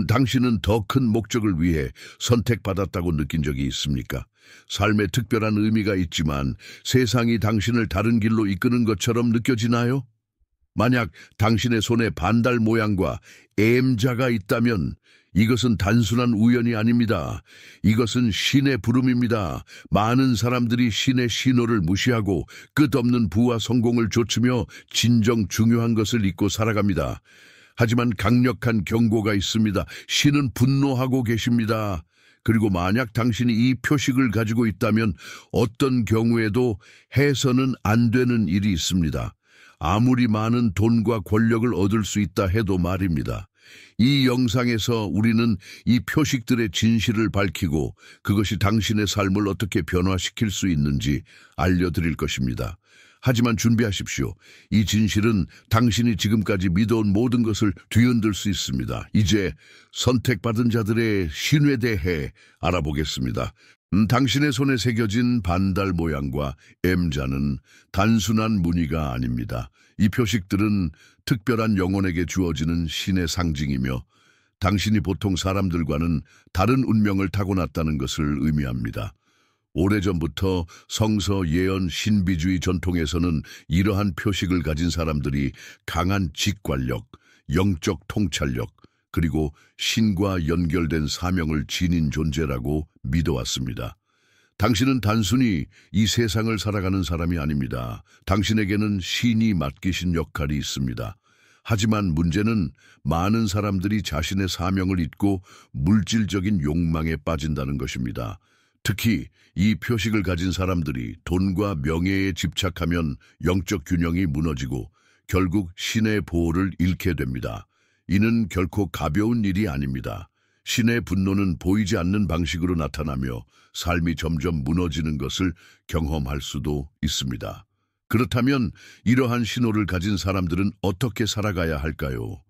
당신은 더 큰 목적을 위해 선택받았다고 느낀 적이 있습니까? 삶에 특별한 의미가 있지만 세상이 당신을 다른 길로 이끄는 것처럼 느껴지나요? 만약 당신의 손에 반달 모양과 M자가 있다면 이것은 단순한 우연이 아닙니다. 이것은 신의 부름입니다. 많은 사람들이 신의 신호를 무시하고 끝없는 부와 성공을 좇으며 진정 중요한 것을 잊고 살아갑니다. 하지만 강력한 경고가 있습니다. 신은 분노하고 계십니다. 그리고 만약 당신이 이 표식을 가지고 있다면 어떤 경우에도 해서는 안 되는 일이 있습니다. 아무리 많은 돈과 권력을 얻을 수 있다 해도 말입니다. 이 영상에서 우리는 이 표식들의 진실을 밝히고 그것이 당신의 삶을 어떻게 변화시킬 수 있는지 알려드릴 것입니다. 하지만 준비하십시오. 이 진실은 당신이 지금까지 믿어온 모든 것을 뒤흔들 수 있습니다. 이제 선택받은 자들의 신에 대해 알아보겠습니다. 당신의 손에 새겨진 반달 모양과 M자는 단순한 무늬가 아닙니다. 이 표식들은 특별한 영혼에게 주어지는 신의 상징이며 당신이 보통 사람들과는 다른 운명을 타고났다는 것을 의미합니다. 오래전부터 성서 예언 신비주의 전통에서는 이러한 표식을 가진 사람들이 강한 직관력, 영적 통찰력, 그리고 신과 연결된 사명을 지닌 존재라고 믿어왔습니다. 당신은 단순히 이 세상을 살아가는 사람이 아닙니다. 당신에게는 신이 맡기신 역할이 있습니다. 하지만 문제는 많은 사람들이 자신의 사명을 잊고 물질적인 욕망에 빠진다는 것입니다. 특히 이 표식을 가진 사람들이 돈과 명예에 집착하면 영적 균형이 무너지고 결국 신의 보호를 잃게 됩니다. 이는 결코 가벼운 일이 아닙니다. 신의 분노는 보이지 않는 방식으로 나타나며 삶이 점점 무너지는 것을 경험할 수도 있습니다. 그렇다면 이러한 신호를 가진 사람들은 어떻게 살아가야 할까요?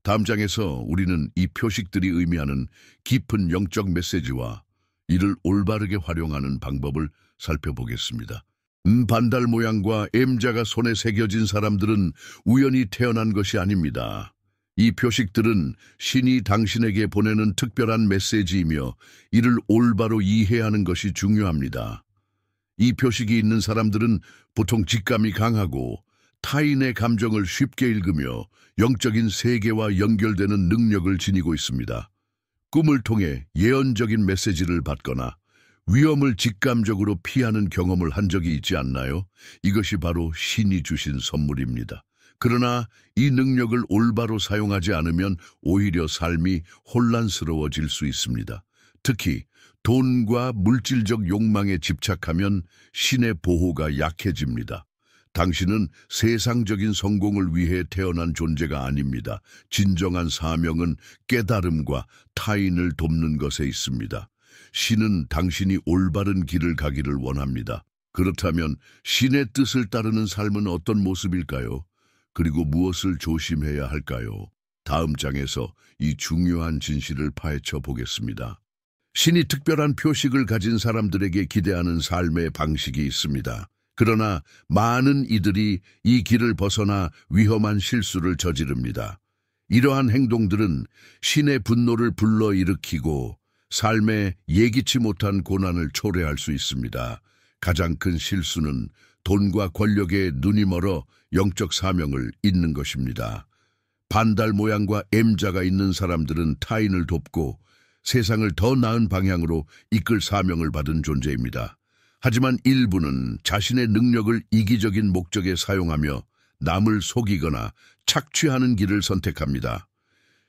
다음 장에서 우리는 이 표식들이 의미하는 깊은 영적 메시지와 이를 올바르게 활용하는 방법을 살펴보겠습니다. 반달 모양과 M자가 손에 새겨진 사람들은 우연히 태어난 것이 아닙니다. 이 표식들은 신이 당신에게 보내는 특별한 메시지이며 이를 올바로 이해하는 것이 중요합니다. 이 표식이 있는 사람들은 보통 직감이 강하고 타인의 감정을 쉽게 읽으며 영적인 세계와 연결되는 능력을 지니고 있습니다. 꿈을 통해 예언적인 메시지를 받거나 위험을 직감적으로 피하는 경험을 한 적이 있지 않나요? 이것이 바로 신이 주신 선물입니다. 그러나 이 능력을 올바로 사용하지 않으면 오히려 삶이 혼란스러워질 수 있습니다. 특히 돈과 물질적 욕망에 집착하면 신의 보호가 약해집니다. 당신은 세상적인 성공을 위해 태어난 존재가 아닙니다. 진정한 사명은 깨달음과 타인을 돕는 것에 있습니다. 신은 당신이 올바른 길을 가기를 원합니다. 그렇다면 신의 뜻을 따르는 삶은 어떤 모습일까요? 그리고 무엇을 조심해야 할까요? 다음 장에서 이 중요한 진실을 파헤쳐 보겠습니다. 신이 특별한 표식을 가진 사람들에게 기대하는 삶의 방식이 있습니다. 그러나 많은 이들이 이 길을 벗어나 위험한 실수를 저지릅니다. 이러한 행동들은 신의 분노를 불러일으키고 삶에 예기치 못한 고난을 초래할 수 있습니다. 가장 큰 실수는 돈과 권력에 눈이 멀어 영적 사명을 잊는 것입니다. 반달 모양과 M자가 있는 사람들은 타인을 돕고 세상을 더 나은 방향으로 이끌 사명을 받은 존재입니다. 하지만 일부는 자신의 능력을 이기적인 목적에 사용하며 남을 속이거나 착취하는 길을 선택합니다.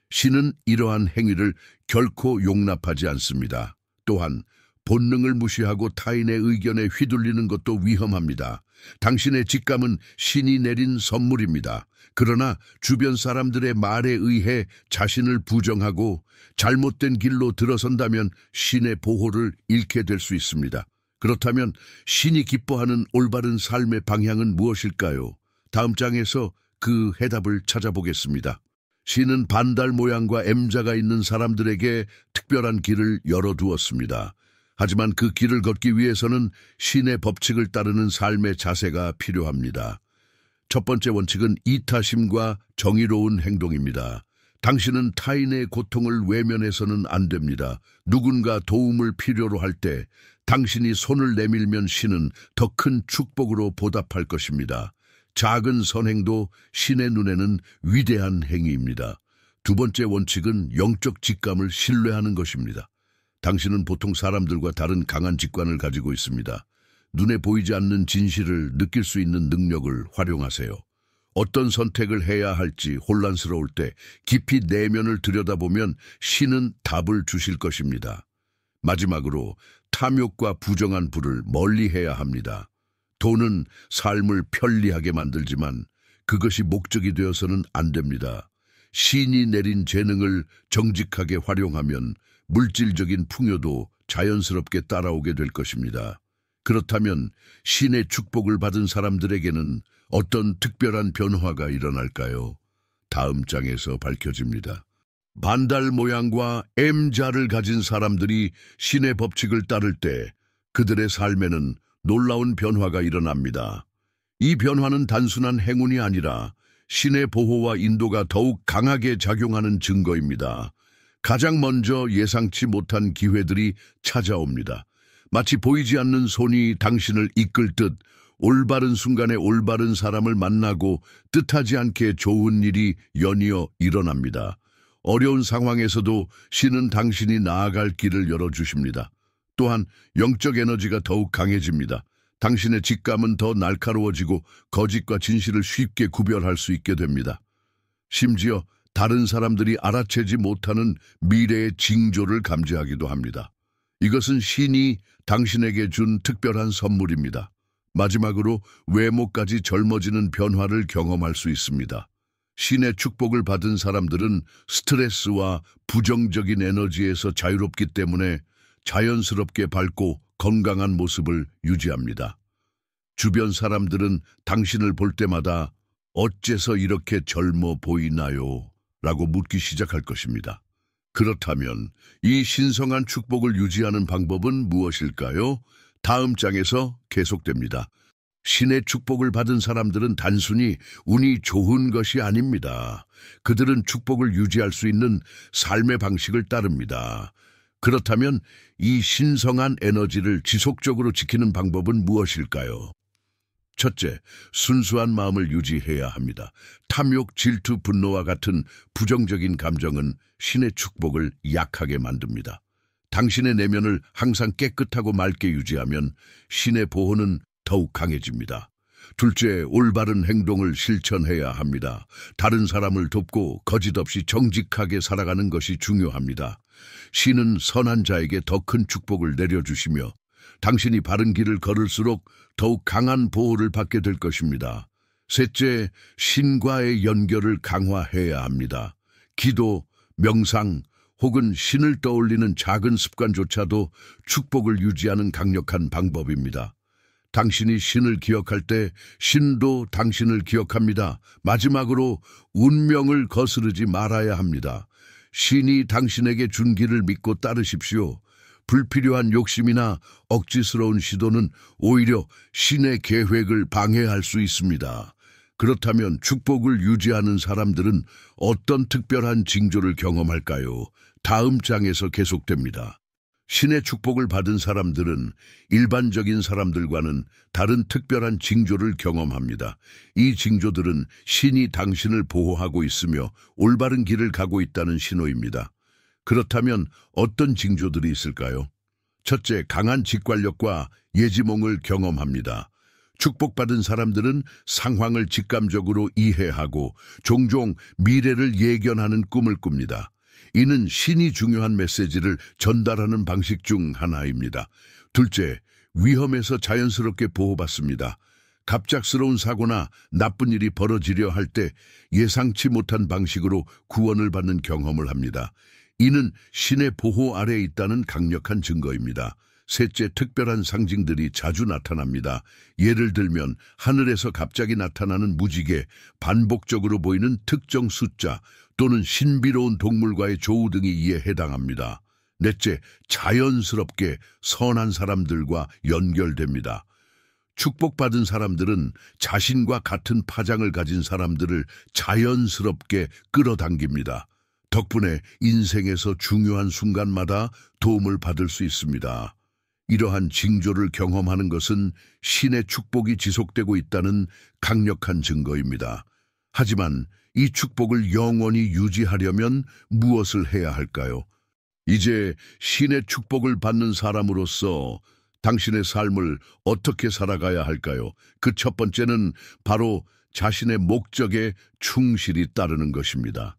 신은 이러한 행위를 결코 용납하지 않습니다. 또한 본능을 무시하고 타인의 의견에 휘둘리는 것도 위험합니다. 당신의 직감은 신이 내린 선물입니다. 그러나 주변 사람들의 말에 의해 자신을 부정하고 잘못된 길로 들어선다면 신의 보호를 잃게 될 수 있습니다. 그렇다면 신이 기뻐하는 올바른 삶의 방향은 무엇일까요? 다음 장에서 그 해답을 찾아보겠습니다. 신은 반달 모양과 M자가 있는 사람들에게 특별한 길을 열어두었습니다. 하지만 그 길을 걷기 위해서는 신의 법칙을 따르는 삶의 자세가 필요합니다. 첫 번째 원칙은 이타심과 정의로운 행동입니다. 당신은 타인의 고통을 외면해서는 안 됩니다. 누군가 도움을 필요로 할 때 당신이 손을 내밀면 신은 더 큰 축복으로 보답할 것입니다. 작은 선행도 신의 눈에는 위대한 행위입니다. 두 번째 원칙은 영적 직감을 신뢰하는 것입니다. 당신은 보통 사람들과 다른 강한 직관을 가지고 있습니다. 눈에 보이지 않는 진실을 느낄 수 있는 능력을 활용하세요. 어떤 선택을 해야 할지 혼란스러울 때 깊이 내면을 들여다보면 신은 답을 주실 것입니다. 마지막으로 탐욕과 부정한 불을 멀리해야 합니다. 돈은 삶을 편리하게 만들지만 그것이 목적이 되어서는 안 됩니다. 신이 내린 재능을 정직하게 활용하면 물질적인 풍요도 자연스럽게 따라오게 될 것입니다. 그렇다면 신의 축복을 받은 사람들에게는 어떤 특별한 변화가 일어날까요? 다음 장에서 밝혀집니다. 반달 모양과 M자를 가진 사람들이 신의 법칙을 따를 때 그들의 삶에는 놀라운 변화가 일어납니다. 이 변화는 단순한 행운이 아니라 신의 보호와 인도가 더욱 강하게 작용하는 증거입니다. 가장 먼저 예상치 못한 기회들이 찾아옵니다. 마치 보이지 않는 손이 당신을 이끌듯 올바른 순간에 올바른 사람을 만나고 뜻하지 않게 좋은 일이 연이어 일어납니다. 어려운 상황에서도 신은 당신이 나아갈 길을 열어주십니다. 또한 영적 에너지가 더욱 강해집니다. 당신의 직감은 더 날카로워지고 거짓과 진실을 쉽게 구별할 수 있게 됩니다. 심지어 다른 사람들이 알아채지 못하는 미래의 징조를 감지하기도 합니다. 이것은 신이 당신에게 준 특별한 선물입니다. 마지막으로 외모까지 젊어지는 변화를 경험할 수 있습니다. 신의 축복을 받은 사람들은 스트레스와 부정적인 에너지에서 자유롭기 때문에 자연스럽게 밝고 건강한 모습을 유지합니다. 주변 사람들은 당신을 볼 때마다 어째서 이렇게 젊어 보이나요? 라고 묻기 시작할 것입니다. 그렇다면 이 신성한 축복을 유지하는 방법은 무엇일까요? 다음 장에서 계속됩니다. 신의 축복을 받은 사람들은 단순히 운이 좋은 것이 아닙니다. 그들은 축복을 유지할 수 있는 삶의 방식을 따릅니다. 그렇다면 이 신성한 에너지를 지속적으로 지키는 방법은 무엇일까요? 첫째, 순수한 마음을 유지해야 합니다. 탐욕, 질투, 분노와 같은 부정적인 감정은 신의 축복을 약하게 만듭니다. 당신의 내면을 항상 깨끗하고 맑게 유지하면 신의 보호는 더욱 강해집니다. 둘째, 올바른 행동을 실천해야 합니다. 다른 사람을 돕고 거짓 없이 정직하게 살아가는 것이 중요합니다. 신은 선한 자에게 더 큰 축복을 내려주시며 당신이 바른 길을 걸을수록 더욱 강한 보호를 받게 될 것입니다. 셋째, 신과의 연결을 강화해야 합니다. 기도, 명상, 혹은 신을 떠올리는 작은 습관조차도 축복을 유지하는 강력한 방법입니다. 당신이 신을 기억할 때 신도 당신을 기억합니다. 마지막으로 운명을 거스르지 말아야 합니다. 신이 당신에게 준 길을 믿고 따르십시오. 불필요한 욕심이나 억지스러운 시도는 오히려 신의 계획을 방해할 수 있습니다. 그렇다면 축복을 유지하는 사람들은 어떤 특별한 징조를 경험할까요? 다음 장에서 계속됩니다. 신의 축복을 받은 사람들은 일반적인 사람들과는 다른 특별한 징조를 경험합니다. 이 징조들은 신이 당신을 보호하고 있으며 올바른 길을 가고 있다는 신호입니다. 그렇다면 어떤 징조들이 있을까요? 첫째, 강한 직관력과 예지몽을 경험합니다. 축복받은 사람들은 상황을 직감적으로 이해하고 종종 미래를 예견하는 꿈을 꿉니다. 이는 신이 중요한 메시지를 전달하는 방식 중 하나입니다. 둘째, 위험에서 자연스럽게 보호받습니다. 갑작스러운 사고나 나쁜 일이 벌어지려 할 때 예상치 못한 방식으로 구원을 받는 경험을 합니다. 이는 신의 보호 아래에 있다는 강력한 증거입니다. 셋째, 특별한 상징들이 자주 나타납니다. 예를 들면 하늘에서 갑자기 나타나는 무지개, 반복적으로 보이는 특정 숫자 또는 신비로운 동물과의 조우 등이 이에 해당합니다. 넷째, 자연스럽게 선한 사람들과 연결됩니다. 축복받은 사람들은 자신과 같은 파장을 가진 사람들을 자연스럽게 끌어당깁니다. 덕분에 인생에서 중요한 순간마다 도움을 받을 수 있습니다. 이러한 징조를 경험하는 것은 신의 축복이 지속되고 있다는 강력한 증거입니다. 하지만 이 축복을 영원히 유지하려면 무엇을 해야 할까요? 이제 신의 축복을 받는 사람으로서 당신의 삶을 어떻게 살아가야 할까요? 그 첫 번째는 바로 자신의 목적에 충실히 따르는 것입니다.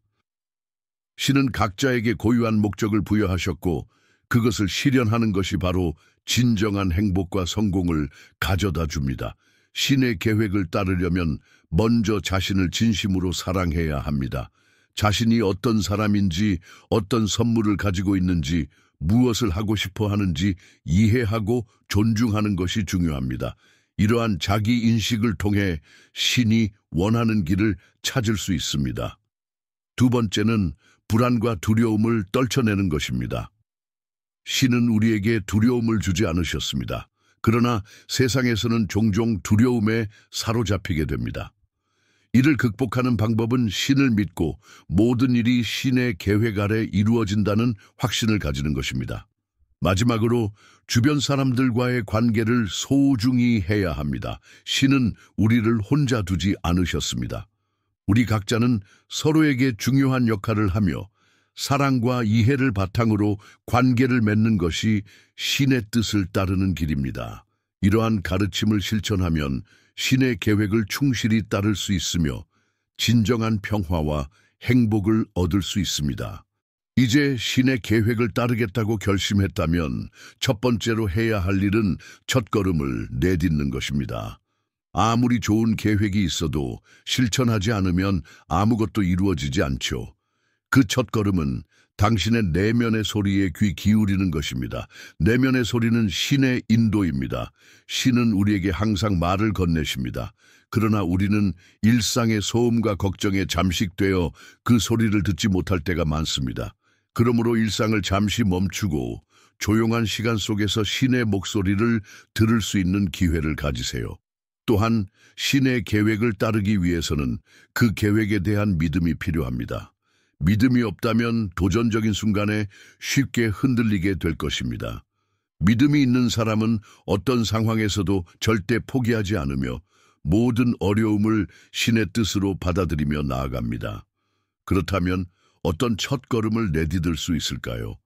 신은 각자에게 고유한 목적을 부여하셨고 그것을 실현하는 것이 바로 진정한 행복과 성공을 가져다 줍니다. 신의 계획을 따르려면 먼저 자신을 진심으로 사랑해야 합니다. 자신이 어떤 사람인지, 어떤 선물을 가지고 있는지, 무엇을 하고 싶어 하는지 이해하고 존중하는 것이 중요합니다. 이러한 자기 인식을 통해 신이 원하는 길을 찾을 수 있습니다. 두 번째는 불안과 두려움을 떨쳐내는 것입니다. 신은 우리에게 두려움을 주지 않으셨습니다. 그러나 세상에서는 종종 두려움에 사로잡히게 됩니다. 이를 극복하는 방법은 신을 믿고 모든 일이 신의 계획 아래 이루어진다는 확신을 가지는 것입니다. 마지막으로 주변 사람들과의 관계를 소중히 해야 합니다. 신은 우리를 혼자 두지 않으셨습니다. 우리 각자는 서로에게 중요한 역할을 하며 사랑과 이해를 바탕으로 관계를 맺는 것이 신의 뜻을 따르는 길입니다. 이러한 가르침을 실천하면 신의 계획을 충실히 따를 수 있으며 진정한 평화와 행복을 얻을 수 있습니다. 이제 신의 계획을 따르겠다고 결심했다면 첫 번째로 해야 할 일은 첫걸음을 내딛는 것입니다. 아무리 좋은 계획이 있어도 실천하지 않으면 아무것도 이루어지지 않죠. 그 첫걸음은 당신의 내면의 소리에 귀 기울이는 것입니다. 내면의 소리는 신의 인도입니다. 신은 우리에게 항상 말을 건네십니다. 그러나 우리는 일상의 소음과 걱정에 잠식되어 그 소리를 듣지 못할 때가 많습니다. 그러므로 일상을 잠시 멈추고 조용한 시간 속에서 신의 목소리를 들을 수 있는 기회를 가지세요. 또한 신의 계획을 따르기 위해서는 그 계획에 대한 믿음이 필요합니다. 믿음이 없다면 도전적인 순간에 쉽게 흔들리게 될 것입니다. 믿음이 있는 사람은 어떤 상황에서도 절대 포기하지 않으며 모든 어려움을 신의 뜻으로 받아들이며 나아갑니다. 그렇다면 어떤 첫걸음을 내디딜 수 있을까요?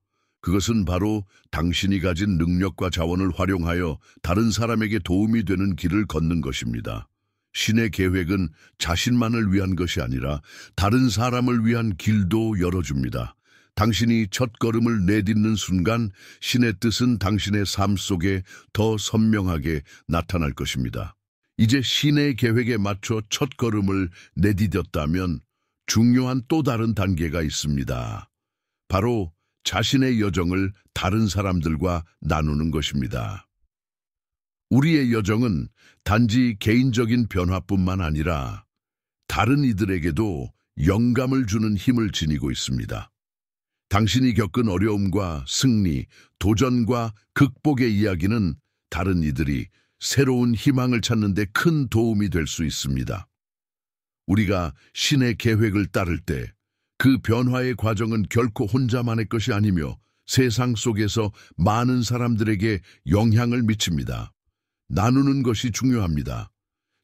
그것은 바로 당신이 가진 능력과 자원을 활용하여 다른 사람에게 도움이 되는 길을 걷는 것입니다. 신의 계획은 자신만을 위한 것이 아니라 다른 사람을 위한 길도 열어줍니다. 당신이 첫걸음을 내딛는 순간 신의 뜻은 당신의 삶 속에 더 선명하게 나타날 것입니다. 이제 신의 계획에 맞춰 첫걸음을 내디뎠다면 중요한 또 다른 단계가 있습니다. 바로 자신의 여정을 다른 사람들과 나누는 것입니다. 우리의 여정은 단지 개인적인 변화뿐만 아니라 다른 이들에게도 영감을 주는 힘을 지니고 있습니다. 당신이 겪은 어려움과 승리, 도전과 극복의 이야기는 다른 이들이 새로운 희망을 찾는 데 큰 도움이 될 수 있습니다. 우리가 신의 계획을 따를 때 그 변화의 과정은 결코 혼자만의 것이 아니며 세상 속에서 많은 사람들에게 영향을 미칩니다. 나누는 것이 중요합니다.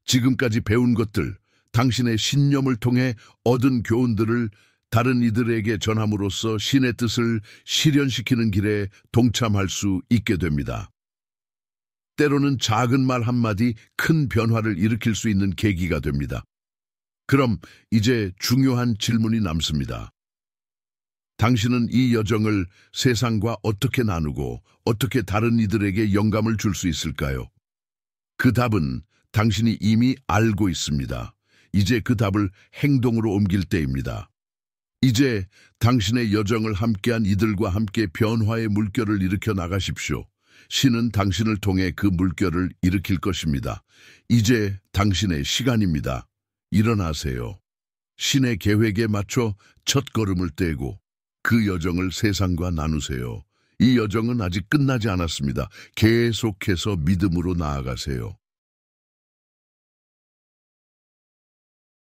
지금까지 배운 것들, 당신의 신념을 통해 얻은 교훈들을 다른 이들에게 전함으로써 신의 뜻을 실현시키는 길에 동참할 수 있게 됩니다. 때로는 작은 말 한마디 큰 변화를 일으킬 수 있는 계기가 됩니다. 그럼 이제 중요한 질문이 남습니다. 당신은 이 여정을 세상과 어떻게 나누고 어떻게 다른 이들에게 영감을 줄 수 있을까요? 그 답은 당신이 이미 알고 있습니다. 이제 그 답을 행동으로 옮길 때입니다. 이제 당신의 여정을 함께한 이들과 함께 변화의 물결을 일으켜 나가십시오. 신은 당신을 통해 그 물결을 일으킬 것입니다. 이제 당신의 시간입니다. 일어나세요. 신의 계획에 맞춰 첫걸음을 떼고 그 여정을 세상과 나누세요. 이 여정은 아직 끝나지 않았습니다. 계속해서 믿음으로 나아가세요.